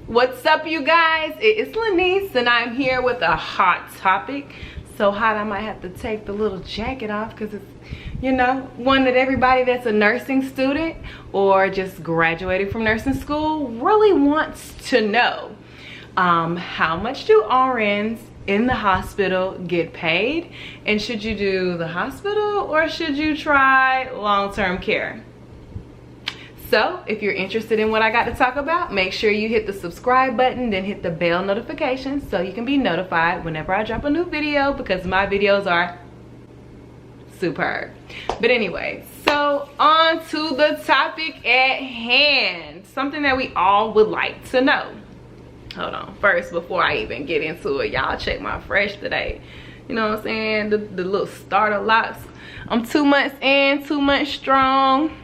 What's up, you guys? It is Lanice and I'm here with a hot topic. So hot I might have to take the little jacket off because it's, you know, one that everybody that's a nursing student or just graduating from nursing school really wants to know. How much do RNs in the hospital get paid? And should you do the hospital or should you try long-term care? So if you're interested in what I got to talk about, make sure you hit the subscribe button, then hit the bell notification so you can be notified whenever I drop a new video, because my videos are superb. But anyway, so on to the topic at hand, something that we all would like to know. Hold on, first, before I even get into it, y'all check my fresh today. You know what I'm saying? The little starter locks. I'm 2 months in, 2 months strong.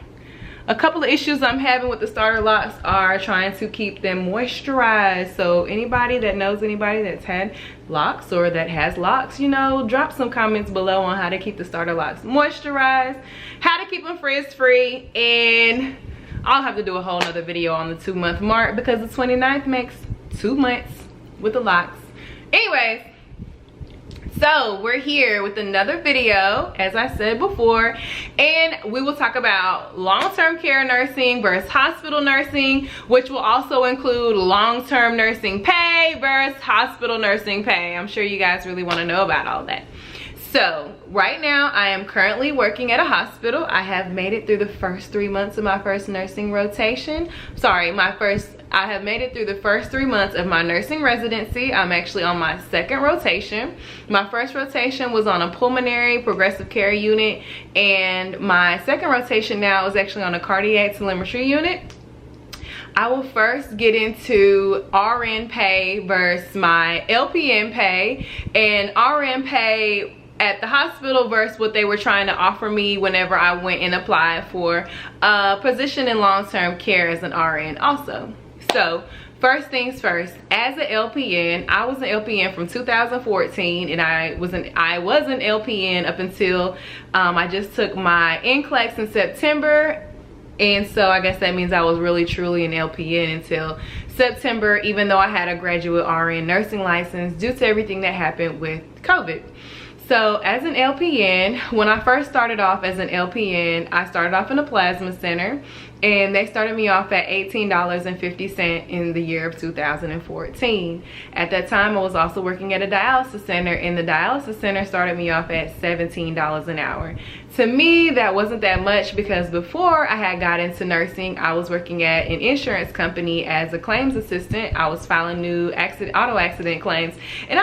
A couple of issues I'm having with the starter locks are trying to keep them moisturized. So anybody that knows anybody that's had locks or that has locks, you know, drop some comments below on how to keep the starter locks moisturized, how to keep them frizz free, and I'll have to do a whole nother video on the 2 month mark because the 29th makes 2 months with the locks. Anyways, so we're here with another video, as I said before, and we will talk about long-term care nursing versus hospital nursing, which will also include long-term nursing pay versus hospital nursing pay. I'm sure you guys really want to know about all that. So right now I am currently working at a hospital. I have made it through the first 3 months of my first nursing rotation. I have made it through the first 3 months of my nursing residency. I'm actually on my second rotation. My first rotation was on a pulmonary progressive care unit, and my second rotation now is actually on a cardiac telemetry unit. I will first get into RN pay versus my LPN pay, and RN pay at the hospital versus what they were trying to offer me whenever I went and applied for a position in long-term care as an RN also. So first things first, as an LPN, I was an LPN from 2014, and I was an LPN up until I just took my NCLEX in September. And so I guess that means I was really truly an LPN until September, even though I had a graduate RN nursing license due to everything that happened with COVID. So as an LPN, when I first started off as an LPN, I started off in a plasma center, and they started me off at $18.50 in the year of 2014. At that time, I was also working at a dialysis center, and the dialysis center started me off at $17 an hour. To me, that wasn't that much because before I had got into nursing, I was working at an insurance company as a claims assistant. I was filing new auto accident claims, and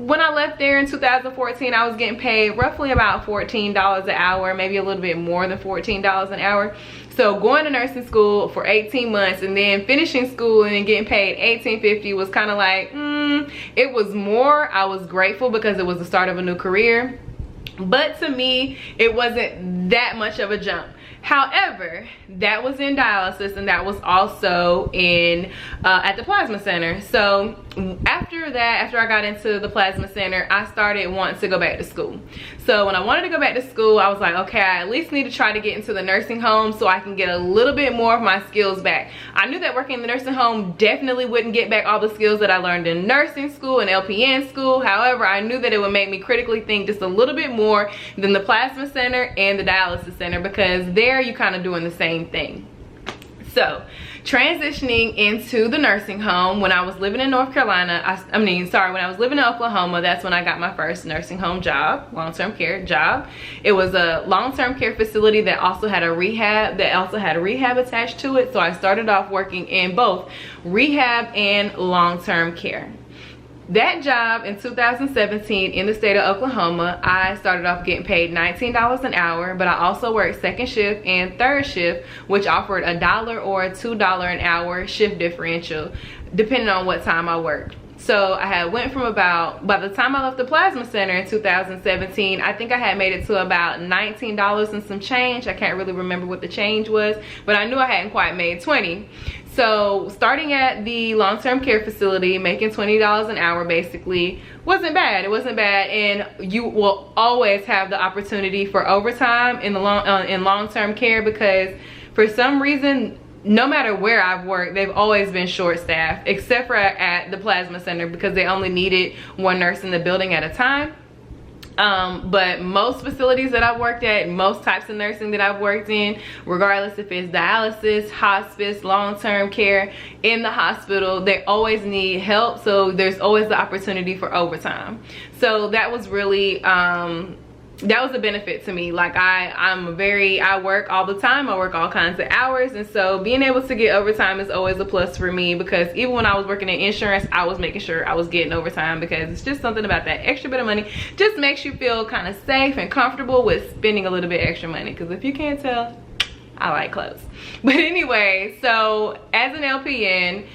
when I left there in 2014, I was getting paid roughly about $14 an hour, maybe a little bit more than $14 an hour. So going to nursing school for 18 months and then finishing school and then getting paid $18.50 was kind of like, it was more. I was grateful because it was the start of a new career. But to me, it wasn't that much of a jump. However, that was in dialysis, and that was also in at the plasma center. So after I got into the plasma center, I started wanting to go back to school. So when I wanted to go back to school, I was like, okay, I at least need to try to get into the nursing home so I can get a little bit more of my skills back. I knew that working in the nursing home definitely wouldn't get back all the skills that I learned in nursing school and LPN school. However, I knew that it would make me critically think just a little bit more than the plasma center and the dialysis center, because there you kind of doing the same thing. So transitioning into the nursing home, when I was living in North Carolina, when I was living in Oklahoma, that's when I got my first nursing home job, long-term care job. It was a long-term care facility that also had a rehab attached to it. So I started off working in both rehab and long-term care. That job in 2017 in the state of Oklahoma, I started off getting paid $19 an hour, but I also worked second shift and third shift, which offered $1 or $2 an hour shift differential, depending on what time I worked. So I had went from by the time I left the plasma center in 2017, I think I had made it to about $19 and some change. I can't really remember what the change was, but I knew I hadn't quite made 20. So starting at the long-term care facility, making $20 an hour basically wasn't bad. It wasn't bad, and you will always have the opportunity for overtime in the long-term care, because for some reason no matter where I've worked, they've always been short staffed, except for at the plasma center, because they only needed one nurse in the building at a time. But most facilities that I've worked at, most types of nursing that I've worked in, regardless if it's dialysis, hospice, long-term care, in the hospital, they always need help. So there's always the opportunity for overtime. So that was really, that was a benefit to me. Like I work all the time. I work all kinds of hours. And so being able to get overtime is always a plus for me, because even when I was working in insurance, I was making sure I was getting overtime, because it's just something about that extra bit of money just makes you feel kind of safe and comfortable with spending a little bit extra money. Because if you can't tell, I like clothes. But anyway, so as an LPN,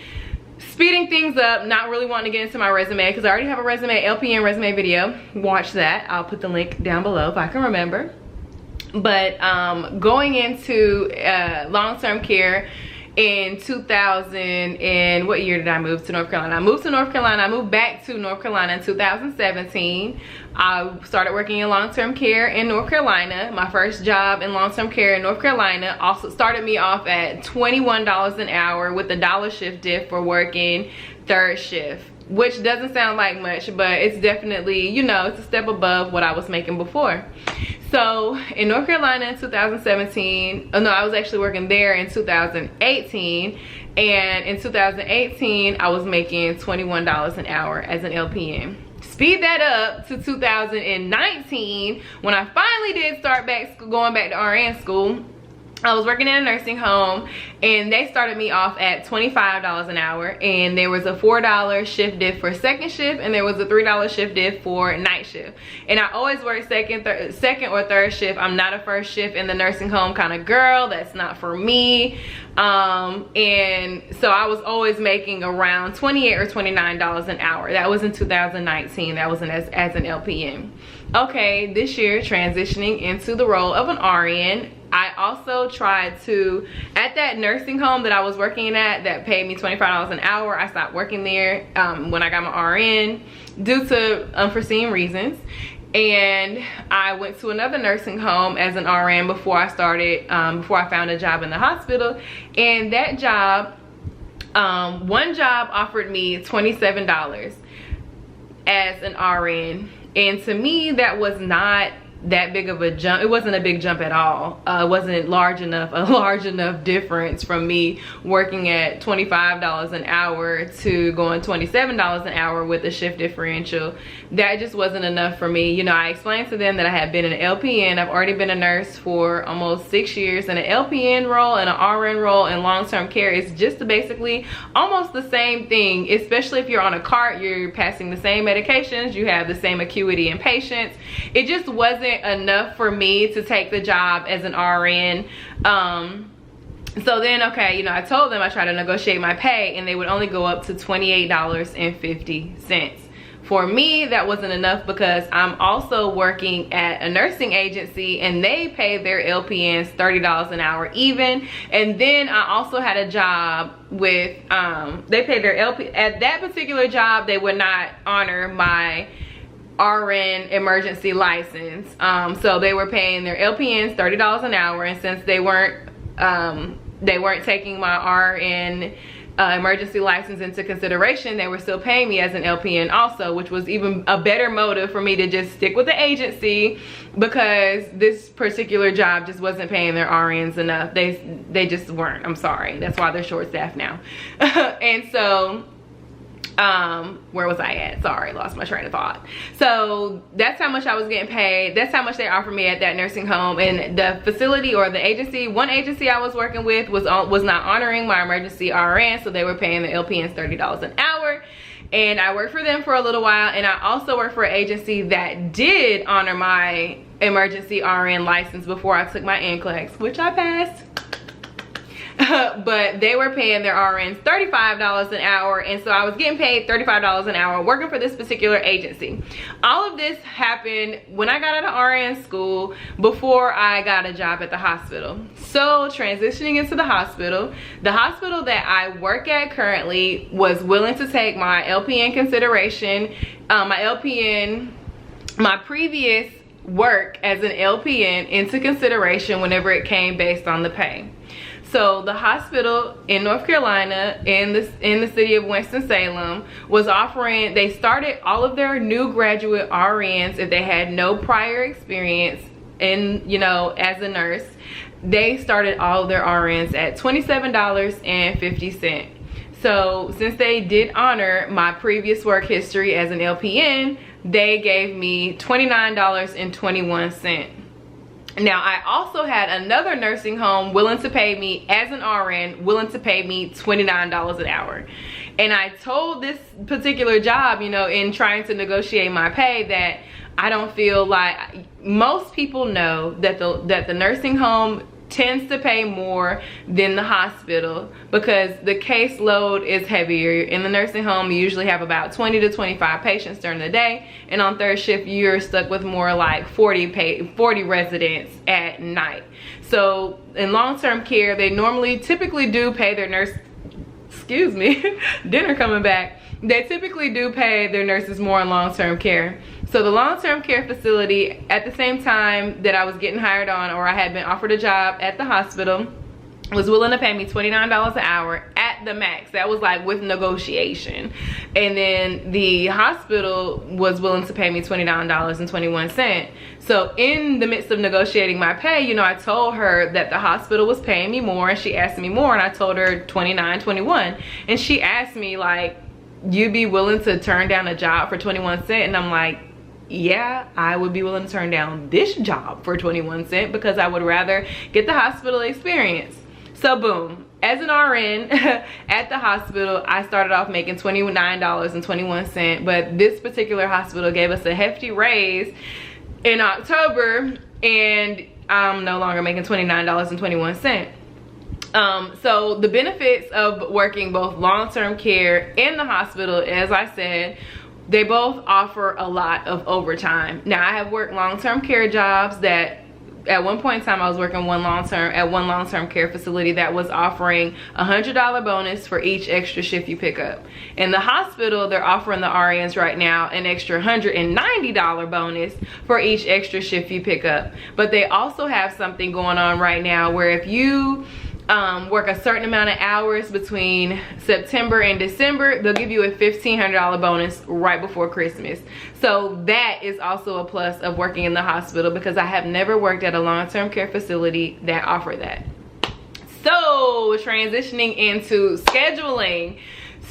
speeding things up, not really wanting to get into my resume, because I already have a resume, LPN resume video. Watch that. I'll put the link down below if I can remember. But going into long-term care in 2000, and what year did I move to North Carolina? I moved to North Carolina. I moved back to North Carolina in 2017. I started working in long-term care in North Carolina. My first job in long-term care in North Carolina also started me off at $21 an hour with a $1 shift diff for working third shift, which doesn't sound like much, but it's definitely, you know, it's a step above what I was making before. So in North Carolina in 2017, oh no, I was actually working there in 2018, and in 2018 I was making $21 an hour as an LPN. Speed that up to 2019, when I finally did start going back to RN school. I was working in a nursing home, and they started me off at $25 an hour, and there was a $4 shift diff for second shift, and there was a $3 shift diff for night shift. And I always work second or third shift. I'm not a first shift in the nursing home kind of girl. That's not for me. And so I was always making around $28 or $29 an hour. That was in 2019. That was as an LPN. Okay, this year transitioning into the role of an RN, I also tried to, at that nursing home that I was working at that paid me $25 an hour, I stopped working there when I got my RN due to unforeseen reasons. And I went to another nursing home as an RN before I started, before I found a job in the hospital. And that job, one job offered me $27 as an RN. And to me, that was not that big of a jump. It wasn't a big jump at all. It wasn't a large enough difference from me working at $25 an hour to going $27 an hour with a shift differential. That just wasn't enough for me. You know, I explained to them that I had been an LPN. I've already been a nurse for almost 6 years, and an LPN role and an RN role in long-term care is just basically almost the same thing, especially if you're on a cart. You're passing the same medications, you have the same acuity and patience. It just wasn't enough for me to take the job as an RN. So then, okay, you know, I told them I tried to negotiate my pay, and they would only go up to $28.50. For me, that wasn't enough, because I'm also working at a nursing agency, and they pay their LPNs $30 an hour even. And then I also had a job with, they paid their at that particular job, they would not honor my RN emergency license. So they were paying their LPNs $30 an hour, and since they weren't taking my RN emergency license into consideration, they were still paying me as an LPN also, which was even a better motive for me to just stick with the agency, because this particular job just wasn't paying their RNs enough. They just weren't. I'm sorry. That's why they're short staffed now. And so where was I at? Sorry, lost my train of thought. So that's how much I was getting paid. That's how much they offered me at that nursing home. And the facility, or the agency, one agency I was working with was not honoring my emergency RN, so they were paying the LPNs $30 an hour. And I worked for them for a little while, and I also worked for an agency that did honor my emergency RN license before I took my NCLEX, which I passed. But they were paying their RNs $35 an hour, and so I was getting paid $35 an hour working for this particular agency. All of this happened when I got out of RN school, before I got a job at the hospital. So transitioning into the hospital that I work at currently was willing to take my LPN consideration, my previous work as an LPN into consideration whenever it came based on the pay. So the hospital in North Carolina, in the city of Winston-Salem, was offering, they started all of their new graduate RNs, if they had no prior experience in, you know, as a nurse, they started all of their RNs at $27.50. So since they did honor my previous work history as an LPN, they gave me $29.21. Now, I also had another nursing home willing to pay me, as an RN, willing to pay me $29 an hour. And I told this particular job, you know, in trying to negotiate my pay, that I don't feel like, most people know that the nursing home tends to pay more than the hospital because the caseload is heavier. In the nursing home, you usually have about 20 to 25 patients during the day, and on third shift you're stuck with more like 40 residents at night. So in long-term care, they typically do pay their nurse, excuse me, dinner coming back, they typically do pay their nurses more in long-term care. So the long-term care facility, at the same time that I was getting hired on, or I had been offered a job at the hospital, was willing to pay me $29 an hour at the max. That was like with negotiation. And then the hospital was willing to pay me $29.21. So in the midst of negotiating my pay, you know, I told her that the hospital was paying me more, and she asked me more, and I told her $29.21. And she asked me, like, you'd be willing to turn down a job for 21 cents? And I'm like, yeah, I would be willing to turn down this job for 21 cents because I would rather get the hospital experience. So boom, as an RN at the hospital, I started off making $29.21, but this particular hospital gave us a hefty raise in October, and I'm no longer making $29.21. So the benefits of working both long-term care and the hospital, as I said, they both offer a lot of overtime. Now, I have worked long-term care jobs that at one point in time I was working one long-term care facility that was offering a $100 bonus for each extra shift you pick up. In the hospital, they're offering the RNs right now an extra $190 bonus for each extra shift you pick up. But they also have something going on right now where if you work a certain amount of hours between September and December, they'll give you a $1,500 bonus right before Christmas. So that is also a plus of working in the hospital, because I have never worked at a long-term care facility that offered that. So transitioning into scheduling.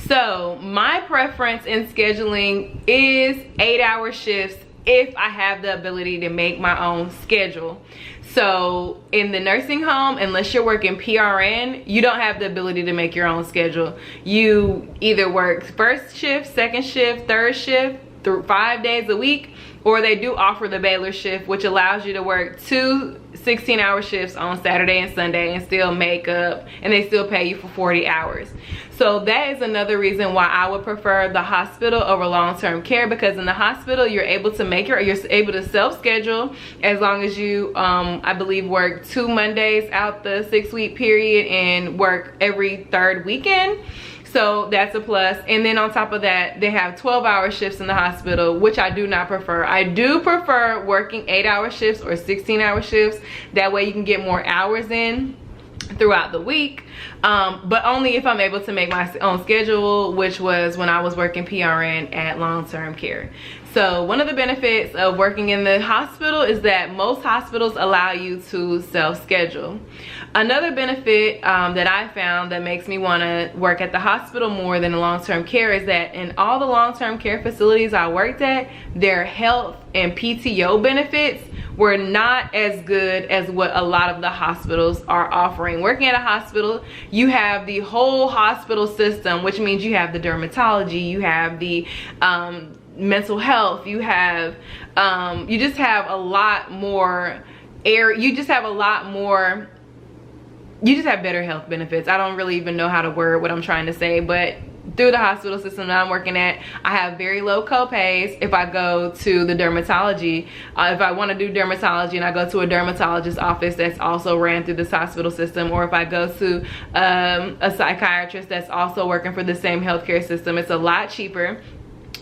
So my preference in scheduling is 8-hour shifts if I have the ability to make my own schedule. So in the nursing home, unless you're working PRN, you don't have the ability to make your own schedule. You either work first shift, second shift, third shift through 5 days a week, or they do offer the Baylor shift, which allows you to work 2 16-hour shifts on Saturday and Sunday and still make up, and they still pay you for 40 hours. So that is another reason why I would prefer the hospital over long-term care, because in the hospital you're able to you're able to self-schedule as long as you I believe work 2 Mondays out the 6-week period and work every 3rd weekend. So that's a plus. And then on top of that, they have 12-hour shifts in the hospital, which I do not prefer. I do prefer working 8-hour shifts or 16-hour shifts. That way you can get more hours in throughout the week, but only if I'm able to make my own schedule, which was when I was working PRN at long-term care. So one of the benefits of working in the hospital is that most hospitals allow you to self-schedule. Another benefit that I found that makes me want to work at the hospital more than long-term care is that in all the long-term care facilities I worked at, their health and PTO benefits were not as good as what a lot of the hospitals are offering. Working at a hospital, you have the whole hospital system, which means you have the dermatology, you have the mental health, you have you just have a lot more you just have better health benefits. I don't really even know how to word what I'm trying to say, but through the hospital system that I'm working at, I have very low co-pays if I go to the dermatology. If I want to do dermatology and I go to a dermatologist office that's also ran through this hospital system, or if I go to a psychiatrist that's also working for the same healthcare system, it's a lot cheaper.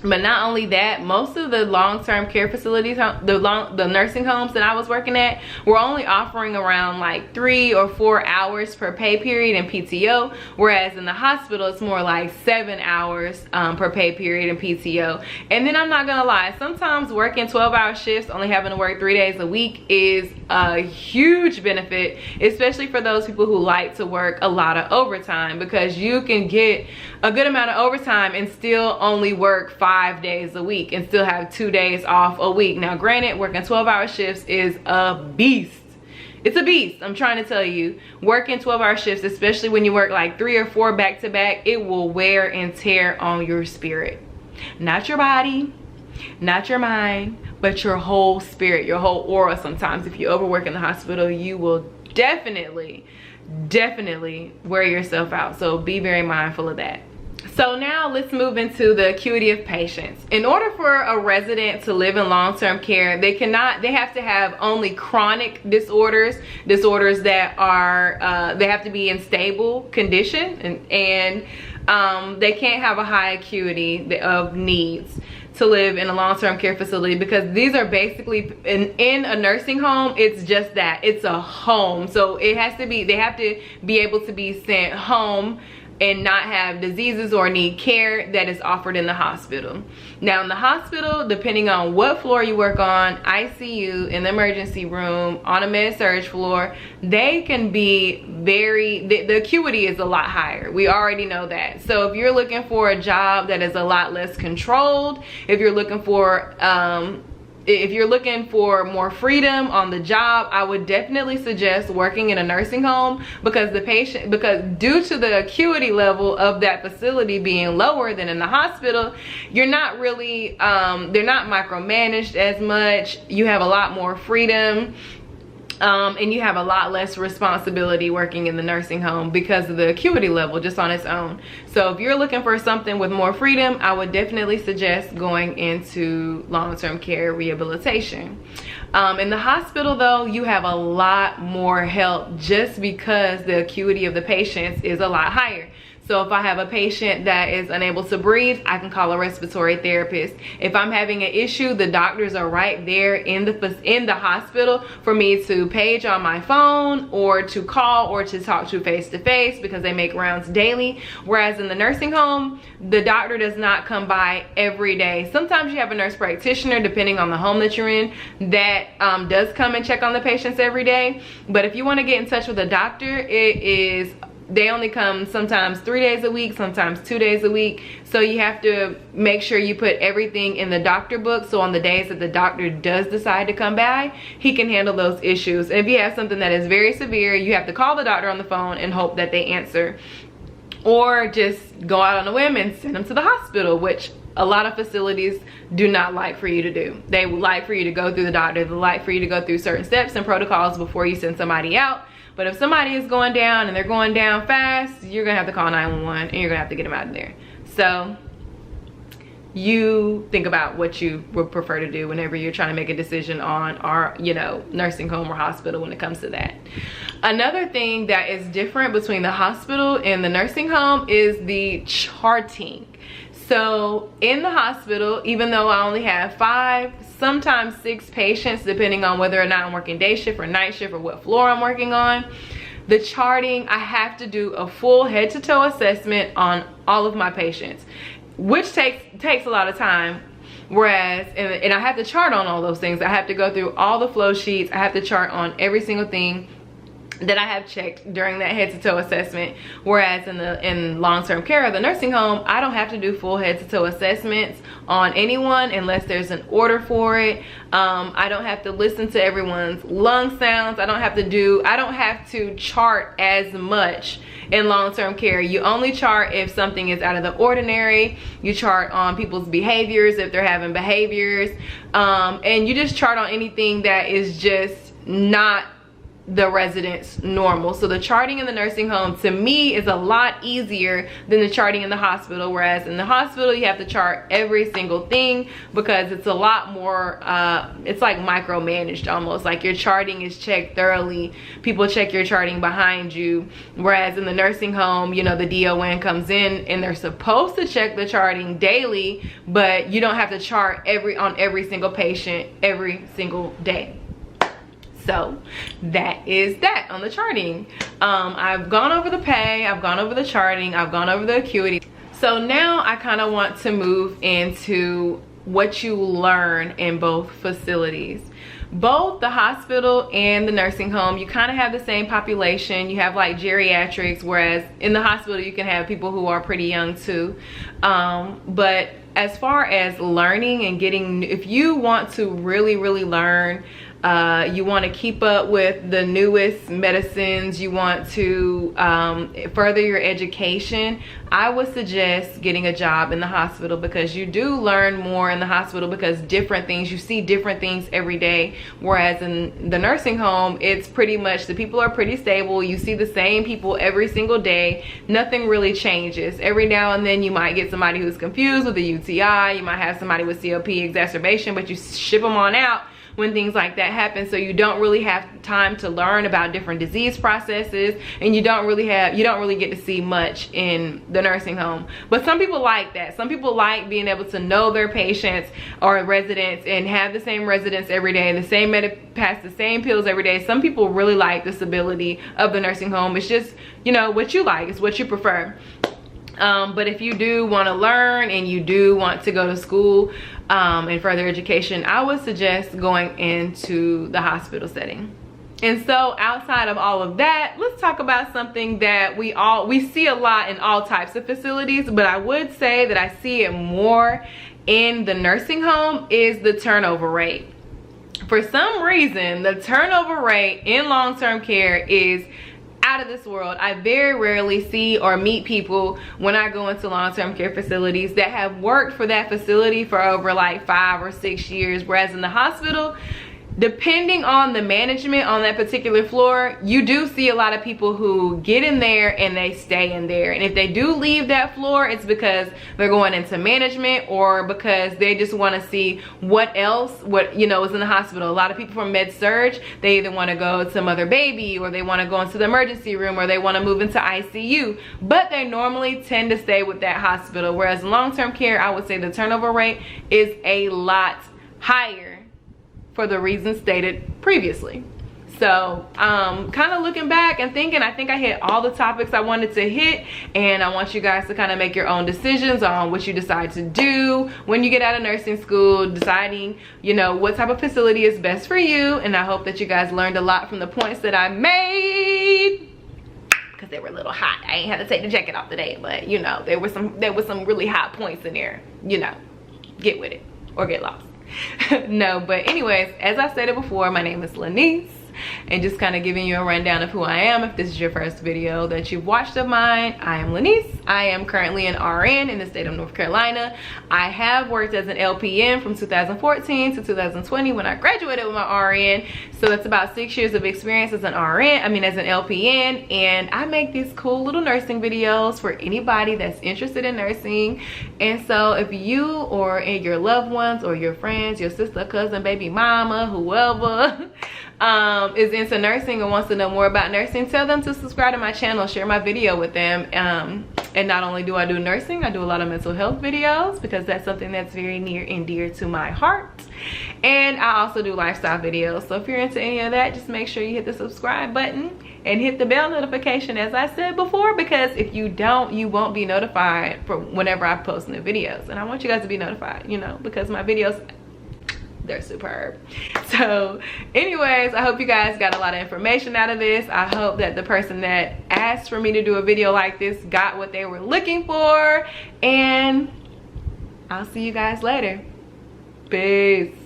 But not only that, most of the long-term care facilities, the nursing homes that I was working at, were only offering around like 3 or 4 hours per pay period in PTO, whereas in the hospital it's more like 7 hours per pay period in PTO. And then I'm not gonna lie, sometimes working 12-hour shifts, only having to work 3 days a week, is a huge benefit, especially for those people who like to work a lot of overtime, because you can get a good amount of overtime and still only work 5 days a week and still have 2 days off a week. Now granted, working 12-hour shifts is a beast. It's a beast. I'm trying to tell you, working 12-hour shifts, especially when you work like 3 or 4 back to back, it will wear and tear on your spirit. Not your body, not your mind, but your whole spirit, your whole aura. Sometimes if you overwork in the hospital, you will definitely wear yourself out. So be very mindful of that. So now let's move into the acuity of patience. In order for a resident to live in long-term care, they have to have only chronic disorders that are, they have to be in stable condition, and they can't have a high acuity of needs to live in a long-term care facility, because these are basically in a nursing home. It's just that, it's a home. So it has to be, they have to be able to be sent home and not have diseases or need care that is offered in the hospital. Now in the hospital, depending on what floor you work on, ICU, in the emergency room, on a Medsurge floor, they can be the acuity is a lot higher. We already know that. So if you're looking for a job that is a lot less controlled, if you're looking for more freedom on the job, I would definitely suggest working in a nursing home, because due to the acuity level of that facility being lower than in the hospital, you're not really, they're not micromanaged as much. You have a lot more freedom. And you have a lot less responsibility working in the nursing home because of the acuity level just on its own. So if you're looking for something with more freedom, I would definitely suggest going into long-term care rehabilitation. In the hospital though, you have a lot more help just because the acuity of the patients is a lot higher. So if I have a patient that is unable to breathe, I can call a respiratory therapist. If I'm having an issue, the doctors are right there in the hospital for me to page on my phone, or to call, or to talk to face to face, because they make rounds daily. Whereas in the nursing home, the doctor does not come by every day. Sometimes you have a nurse practitioner, depending on the home that you're in, that does come and check on the patients every day. But if you want to get in touch with a doctor, they only come sometimes 3 days a week, sometimes 2 days a week. So you have to make sure you put everything in the doctor book, so on the days that the doctor does decide to come by, he can handle those issues. And if you have something that is very severe, you have to call the doctor on the phone and hope that they answer, or just go out on a whim and send them to the hospital, which a lot of facilities do not like for you to do. They would like for you to go through the doctor. They like for you to go through certain steps and protocols before you send somebody out. But if somebody is going down and they're going down fast, you're gonna have to call 911 and you're gonna have to get them out of there. So you think about what you would prefer to do whenever you're trying to make a decision on our, nursing home or hospital when it comes to that. Another thing that is different between the hospital and the nursing home is the charting. So in the hospital, even though I only have 5, sometimes 6 patients, depending on whether or not I'm working day shift or night shift or what floor I'm working on, the charting, I have to do a full head to toe assessment on all of my patients, which takes a lot of time. Whereas, and I have to chart on all those things. I have to go through all the flow sheets. I have to chart on every single thing that I have checked during that head to toe assessment. Whereas in long-term care or the nursing home, I don't have to do full head to toe assessments on anyone unless there's an order for it. I don't have to listen to everyone's lung sounds. I don't have to chart as much in long-term care. You only chart if something is out of the ordinary. You chart on people's behaviors if they're having behaviors, and you just chart on anything that is just not the residents normal. So the charting in the nursing home to me is a lot easier than the charting in the hospital, whereas in the hospital you have to chart every single thing because it's a lot more it's like micromanaged almost. Like your charting is checked thoroughly, people check your charting behind you, whereas in the nursing home, you know, the DON comes in and they're supposed to check the charting daily, but you don't have to chart on every single patient every single day. So that is that on the charting. I've gone over the pay, I've gone over the charting, I've gone over the acuity. So now I kind of want to move into what you learn in both facilities. Both the hospital and the nursing home, you kind of have the same population. You have like geriatrics, whereas in the hospital you can have people who are pretty young too. But as far as learning and getting, if you want to really learn, you want to keep up with the newest medicines, you want to further your education, I would suggest getting a job in the hospital, because you do learn more in the hospital because you see different things every day, whereas in the nursing home it's pretty much, the people are pretty stable, you see the same people every single day, nothing really changes. Every now and then you might get somebody who's confused with a UTI, you might have somebody with COP exacerbation, but you ship them on out when things like that happen. So you don't really have time to learn about different disease processes, and you don't really get to see much in the nursing home. But some people like that. Some people like being able to know their patients or residents and have the same residents every day, pass the same pills every day. Some people really like the stability of the nursing home. It's just, you know, what you like, it's what you prefer. But if you do want to learn and you do want to go to school and further education, I would suggest going into the hospital setting. And so outside of all of that, let's talk about something that we see a lot in all types of facilities, but I would say that I see it more in the nursing home, is the turnover rate. For some reason, the turnover rate in long-term care is out of this world. I very rarely see or meet people when I go into long-term care facilities that have worked for that facility for over like 5 or 6 years, whereas in the hospital, depending on the management on that particular floor, you do see a lot of people who get in there and they stay in there. And if they do leave that floor, it's because they're going into management or because they just want to see what you know is in the hospital. A lot of people from Medsurge, they either want to go to Mother Baby, or they want to go into the emergency room, or they want to move into ICU, but they normally tend to stay with that hospital. Whereas in long-term care, I would say the turnover rate is a lot higher for the reasons stated previously. So kind of looking back and thinking, I think I hit all the topics I wanted to hit, and I want you guys to kind of make your own decisions on what you decide to do when you get out of nursing school, deciding, you know, what type of facility is best for you. And I hope that you guys learned a lot from the points that I made, because they were a little hot. I ain't had to take the jacket off today, but you know, there was some really hot points in there. You know, get with it or get lost. No, but anyways, as I stated before, my name is Lanice, and just kind of giving you a rundown of who I am. If this is your first video that you've watched of mine, I am Lanice. I am currently an RN in the state of North Carolina. I have worked as an LPN from 2014 to 2020 when I graduated with my RN. So that's about 6 years of experience as an as an LPN. And I make these cool little nursing videos for anybody that's interested in nursing. And so if you or your loved ones or your friends, your sister, cousin, baby mama, whoever is into nursing and wants to know more about nursing, tell them to subscribe to my channel, share my video with them. And not only do I do nursing, I do a lot of mental health videos, because that's something that's very near and dear to my heart. And I also do lifestyle videos. So if you're into any of that, just make sure you hit the subscribe button and hit the bell notification, as I said before, because if you don't, you won't be notified for whenever I post new videos. And I want you guys to be notified, you know, because my videos, they're superb. So anyways, I hope you guys got a lot of information out of this. I hope that the person that asked for me to do a video like this got what they were looking for, and I'll see you guys later. Peace.